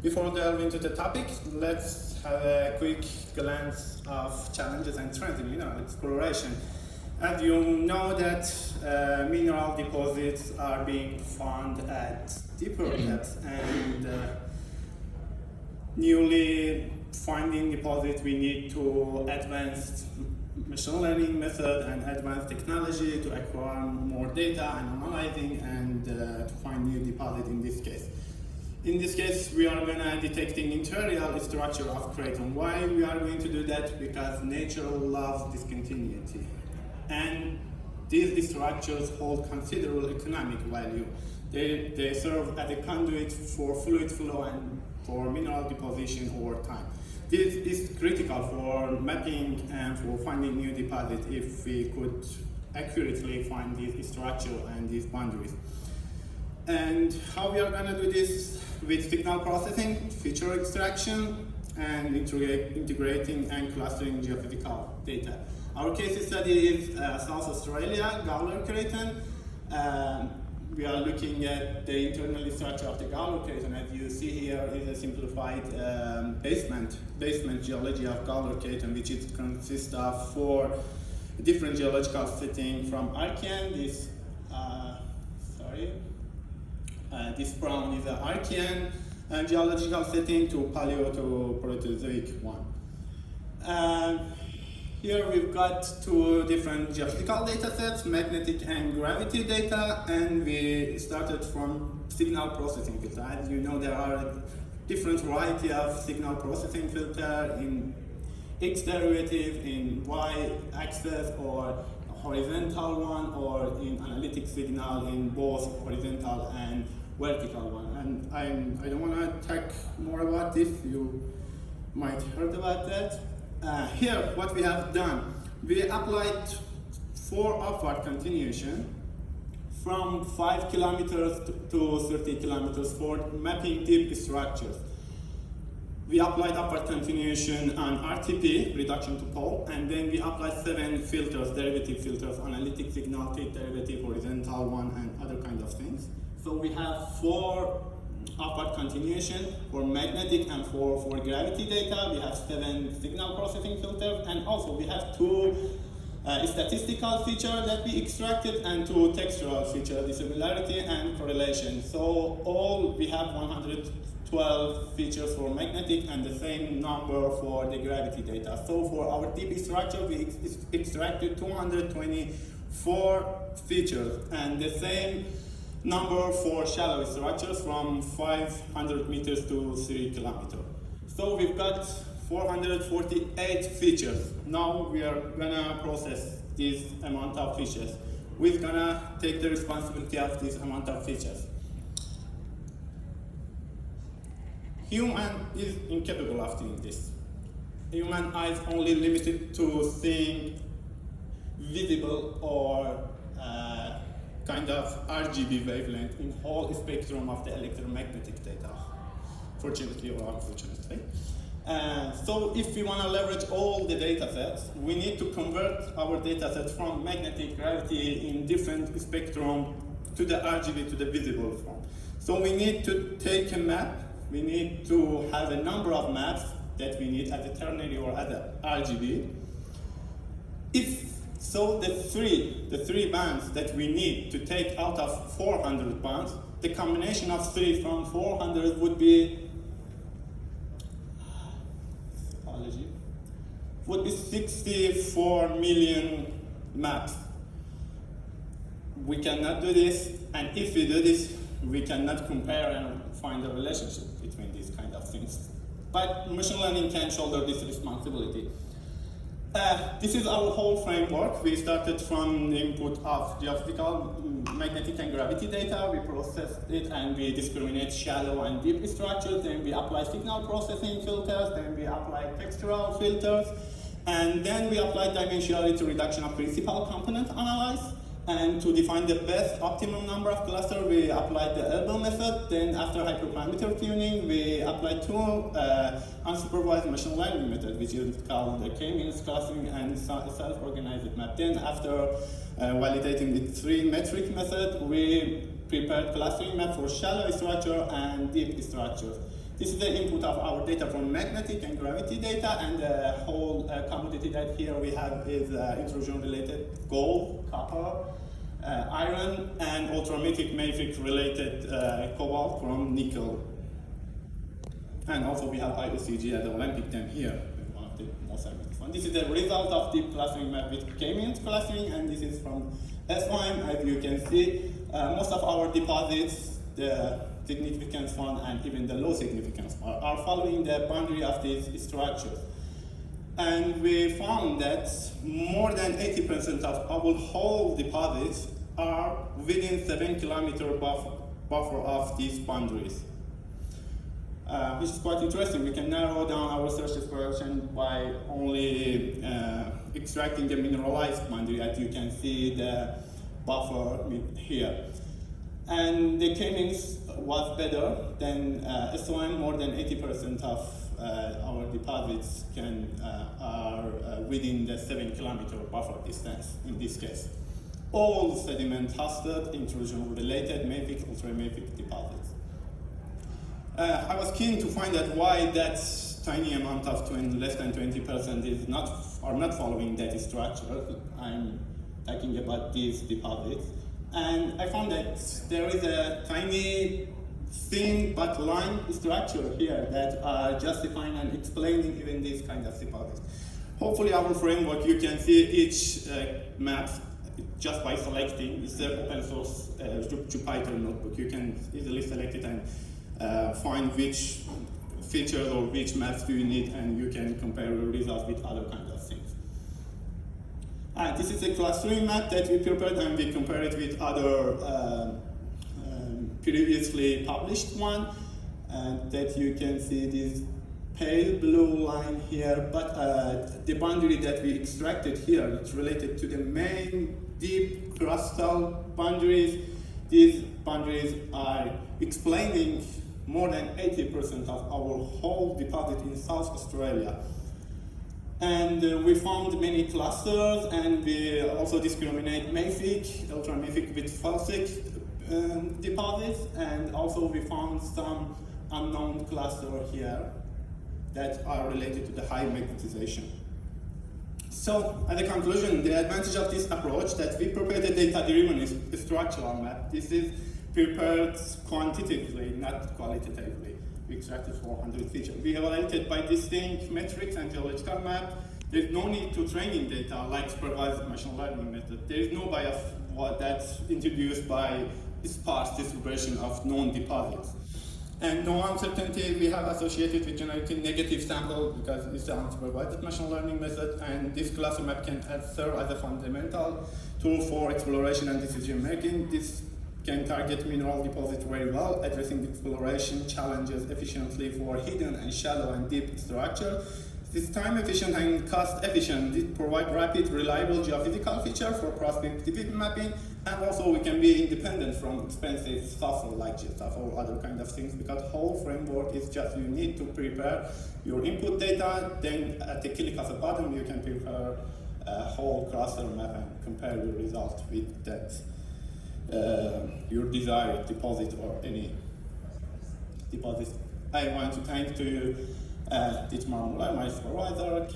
Before delving into the topic, let's have a quick glance of challenges and trends in mineral exploration. As you know that mineral deposits are being found at deeper depths, and newly finding deposits, we need to advance machine learning method and advanced technology to acquire more data and analyzing and to find new deposit in this case. In this case, we are going to detecting interior structure of Craton. Why we are going to do that? Because nature loves discontinuity. And these structures hold considerable economic value. They serve as a conduit for fluid flow and for mineral deposition over time. This is critical for mapping and for finding new deposits if we could accurately find this structure and these boundaries. And how we are going to do this? With signal processing, feature extraction, and integrating and clustering geophysical data. Our case study is South Australia, Gawler Craton. We are looking at the internal structure of the Gawler Craton. As you see here is a simplified basement geology of Gawler Craton, which consists of 4 different geological settings from Archean. This brown is an Archean geological setting to Paleo to Proterozoic one. Here we've got 2 different geophysical data sets, magnetic and gravity data, and we started from signal processing filter. As you know, there are different variety of signal processing filter in X derivative, in Y axis, or horizontal one, or in analytic signal in both horizontal and vertical one. And I don't want to talk more about this. You might heard about that. Here, what we have done, we applied 4 upward continuation from 5 kilometers to 30 kilometers for mapping deep structures. We applied upward continuation on RTP, reduction to pole, and then we applied 7 filters, derivative filters, analytic signal, tape derivative, horizontal one, and other kind of things. So we have 4 upward continuation for magnetic and for gravity data. We have 7 signal processing filters, and also we have 2 statistical features that we extracted and 2 textural features, dissimilarity and correlation. So all we have 112 features for magnetic and the same number for the gravity data. So for our deep structure, we extracted 224 features, and the same number for shallow structures from 500 meters to 3 kilometers. So we've got 448 features. Now we are gonna process this amount of features. We're gonna take the responsibility of this amount of features. Human is incapable of doing this. Human eye is only limited to seeing visible or kind of RGB wavelength in whole spectrum of the electromagnetic data, fortunately or unfortunately. So if we want to leverage all the data sets, we need to convert our data sets from magnetic, gravity in different spectrum to the RGB, to the visible form. So we need to take a map, we need to have a number of maps that we need as a ternary or as a RGB. So the three bands that we need to take out of 400 bands, the combination of 3 from 400 would be 64 million maps. We cannot do this, and if we do this, we cannot compare and find a relationship between these kind of things. But machine learning can shoulder this responsibility. This is our whole framework. We started from the input of geophysical, magnetic and gravity data. We processed it and we discriminate shallow and deep structures. Then we apply signal processing filters. Then we apply textural filters. And then we apply dimensionality reduction of principal component analysis. And to define the best optimum number of clusters, we applied the elbow method. Then after hyperparameter tuning, we applied 2 unsupervised machine learning method, which is called the K-means clustering and self-organized map. Then after validating the 3 metric method, we prepared clustering map for shallow structure and deep structure. This is the input of our data from magnetic and gravity data, and the whole commodity that here we have is intrusion-related gold, copper, iron, and ultramafic mafic related cobalt, chrome, nickel. And also we have ASEG at the Olympic Dam here, one of the most famous ones. This is the result of deep clustering map with K-means clustering, and this is from SOM. As you can see, most of our deposits, the significance one and even the low significance one, are following the boundary of these structures. And we found that more than 80% of our whole deposits are within 7-kilometer buffer of these boundaries. Which is quite interesting. We can narrow down our search exploration by only extracting the mineralized boundary, as you can see the buffer here. And the K-means was better than SOM. More than 80% of our deposits are within the 7-kilometer buffer distance in this case. All sediment hosted, intrusion-related mafic, ultramafic deposits. I was keen to find out why that tiny amount of less than 20% are not following that structure. I'm talking about these deposits. And I found that there is a tiny thin but line structure here that are justifying and explaining even these kind of deposits. Hopefully our framework, you can see each map just by selecting. It's the open source Jupyter notebook. You can easily select it and find which features or which maps do you need, and you can compare the results with other kinds of things. This is a clustering map that we prepared, and we compare it with other previously published one, and that you can see this pale blue line here, but the boundary that we extracted here, it's related to the main deep crustal boundaries. These boundaries are explaining more than 80% of our whole deposit in South Australia. And we found many clusters, and we also discriminate mafic, ultramafic with felsic deposits, and also we found some unknown cluster here that are related to the high magnetization. So, as a conclusion, the advantage of this approach that we prepared a data-driven structural map. This is prepared quantitatively, not qualitatively. We extracted 400 features. We evaluated by distinct metrics and geological map. There's no need to training data like supervised machine learning method. There is no bias that's introduced by sparse distribution of known deposits. And no uncertainty we have associated with generating negative sample because it's an unsupervised machine learning method, and this cluster map can serve as a fundamental tool for exploration and decision making. This can target mineral deposits very well, addressing exploration challenges efficiently for hidden and shallow and deep structure. This time efficient and cost efficient. It provides rapid, reliable geophysical feature for prospective mapping, and also we can be independent from expensive software like GeoStuff or other kind of things, because whole framework is just you need to prepare your input data, then at the click of a button you can prepare a whole cluster map and compare your result with that. Your desired deposit or any deposit. I want to thank to Dietmar Müller, my supervisor,